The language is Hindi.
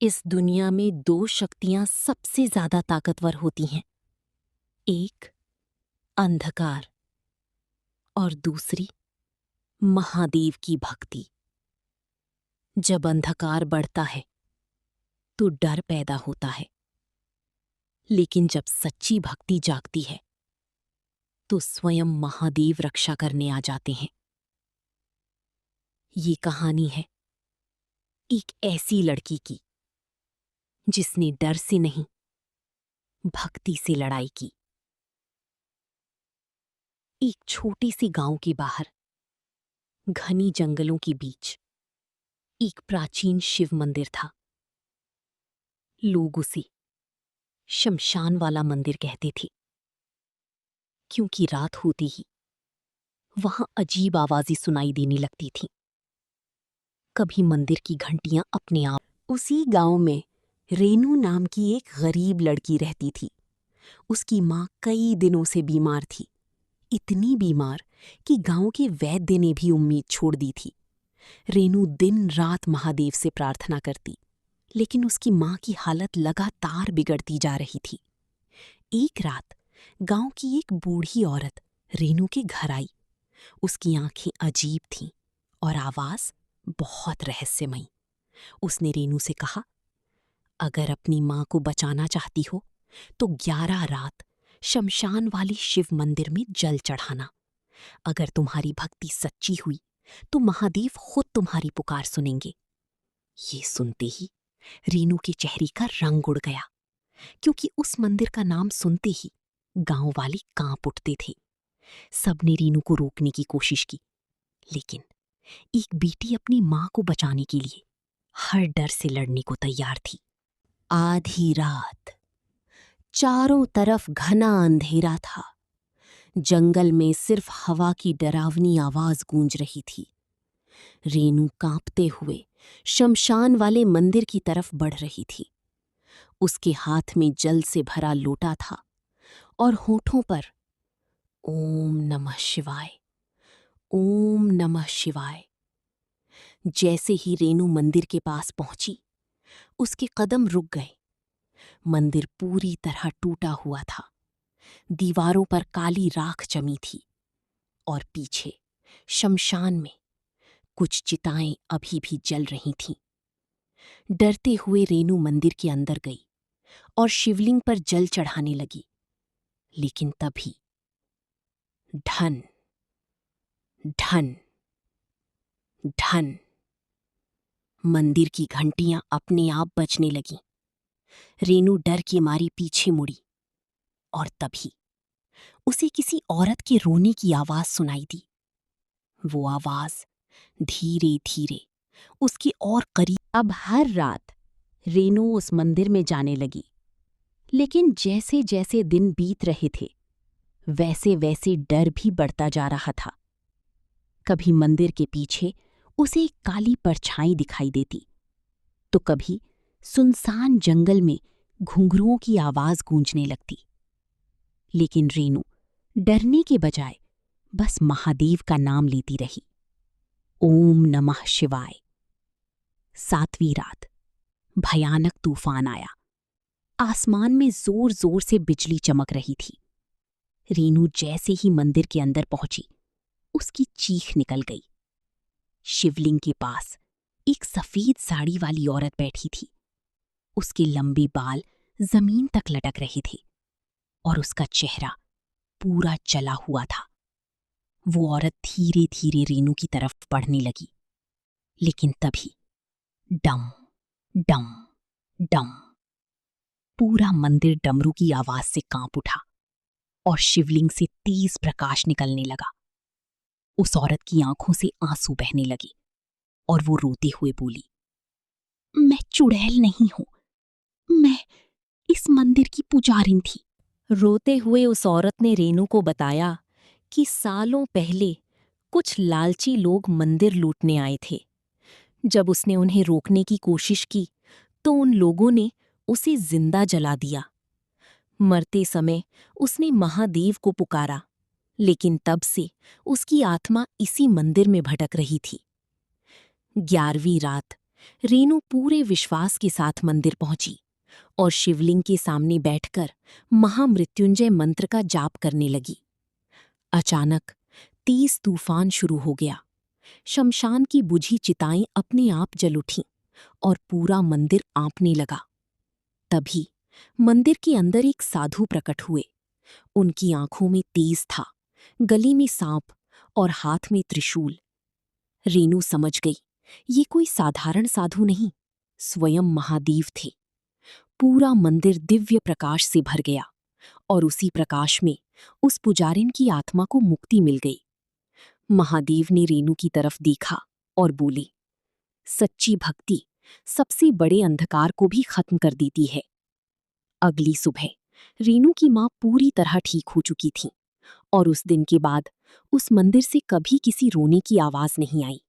इस दुनिया में दो शक्तियां सबसे ज्यादा ताकतवर होती हैं। एक अंधकार और दूसरी महादेव की भक्ति। जब अंधकार बढ़ता है तो डर पैदा होता है, लेकिन जब सच्ची भक्ति जागती है तो स्वयं महादेव रक्षा करने आ जाते हैं। ये कहानी है एक ऐसी लड़की की जिसने डर से नहीं, भक्ति से लड़ाई की। एक छोटे से गांव के बाहर, घनी जंगलों के बीच, एक प्राचीन शिव मंदिर था। लोग उसे शमशान वाला मंदिर कहते थे, क्योंकि रात होते ही वहां अजीब आवाजें सुनाई देने लगती थीं। कभी मंदिर की घंटियां अपने आप। उसी गांव में रेनू नाम की एक गरीब लड़की रहती थी। उसकी मां कई दिनों से बीमार थी, इतनी बीमार कि गांव के वैद्य ने भी उम्मीद छोड़ दी थी। रेनू दिन रात महादेव से प्रार्थना करती, लेकिन उसकी मां की हालत लगातार बिगड़ती जा रही थी। एक रात गांव की एक बूढ़ी औरत रेनू के घर आई। उसकी आंखें अजीब थीं और आवाज बहुत रहस्यमयी। उसने रेनू से कहा, अगर अपनी मां को बचाना चाहती हो तो 11 रात शमशान वाले शिव मंदिर में जल चढ़ाना। अगर तुम्हारी भक्ति सच्ची हुई तो महादेव खुद तुम्हारी पुकार सुनेंगे। ये सुनते ही रेनू के चेहरे का रंग उड़ गया, क्योंकि उस मंदिर का नाम सुनते ही गांव वाले कांप उठते थे। सबने रेनू को रोकने की कोशिश की, लेकिन एक बेटी अपनी मां को बचाने के लिए हर डर से लड़ने को तैयार थी। आधी रात, चारों तरफ घना अंधेरा था। जंगल में सिर्फ हवा की डरावनी आवाज गूंज रही थी। रेनू कांपते हुए शमशान वाले मंदिर की तरफ बढ़ रही थी। उसके हाथ में जल से भरा लोटा था और होठों पर ओम नमः शिवाय, ओम नमः शिवाय। जैसे ही रेनू मंदिर के पास पहुंची, उसके कदम रुक गए। मंदिर पूरी तरह टूटा हुआ था। दीवारों पर काली राख जमी थी और पीछे शमशान में कुछ चिताएं अभी भी जल रही थीं। डरते हुए रेनू मंदिर के अंदर गई और शिवलिंग पर जल चढ़ाने लगी, लेकिन तभी ढन ढन ढन मंदिर की घंटियां अपने आप बजने लगीं। रेनू डर की मारी पीछे मुड़ी और तभी उसे किसी औरत के रोने की आवाज सुनाई दी। वो आवाज धीरे धीरे उसके और करीब। अब हर रात रेनू उस मंदिर में जाने लगी, लेकिन जैसे जैसे दिन बीत रहे थे वैसे वैसे डर भी बढ़ता जा रहा था। कभी मंदिर के पीछे उसे एक काली परछाई दिखाई देती, तो कभी सुनसान जंगल में घुंघरुओं की आवाज गूंजने लगती। लेकिन रेनू डरने के बजाय बस महादेव का नाम लेती रही, ओम नमः शिवाय। 7वीं रात भयानक तूफान आया। आसमान में जोर जोर से बिजली चमक रही थी। रेनू जैसे ही मंदिर के अंदर पहुंची, उसकी चीख निकल गई। शिवलिंग के पास एक सफेद साड़ी वाली औरत बैठी थी। उसके लंबे बाल जमीन तक लटक रहे थे और उसका चेहरा पूरा जला हुआ था। वो औरत धीरे धीरे रेनू की तरफ बढ़ने लगी, लेकिन तभी डम डम डम पूरा मंदिर डमरू की आवाज से कांप उठा और शिवलिंग से तेज प्रकाश निकलने लगा। उस औरत की आंखों से आंसू बहने लगे और वो रोते हुए बोली, मैं चुड़ैल नहीं हूं, मैं इस मंदिर की पुजारिन थी। रोते हुए उस औरत ने रेनू को बताया कि सालों पहले कुछ लालची लोग मंदिर लूटने आए थे। जब उसने उन्हें रोकने की कोशिश की तो उन लोगों ने उसे जिंदा जला दिया। मरते समय उसने महादेव को पुकारा, लेकिन तब से उसकी आत्मा इसी मंदिर में भटक रही थी। 11वीं रात रेनू पूरे विश्वास के साथ मंदिर पहुंची और शिवलिंग के सामने बैठकर महामृत्युंजय मंत्र का जाप करने लगी। अचानक तेज तूफान शुरू हो गया। शमशान की बुझी चिताएं अपने आप जल उठीं और पूरा मंदिर आंपने लगा। तभी मंदिर के अंदर एक साधु प्रकट हुए। उनकी आंखों में तेज था, गले में सांप और हाथ में त्रिशूल। रेनू समझ गई, ये कोई साधारण साधु नहीं, स्वयं महादेव थे। पूरा मंदिर दिव्य प्रकाश से भर गया और उसी प्रकाश में उस पुजारिन की आत्मा को मुक्ति मिल गई। महादेव ने रेनू की तरफ देखा और बोले, सच्ची भक्ति सबसे बड़े अंधकार को भी खत्म कर देती है। अगली सुबह रेनू की मां पूरी तरह ठीक हो चुकी थी और उस दिन के बाद उस मंदिर से कभी किसी रोने की आवाज नहीं आई।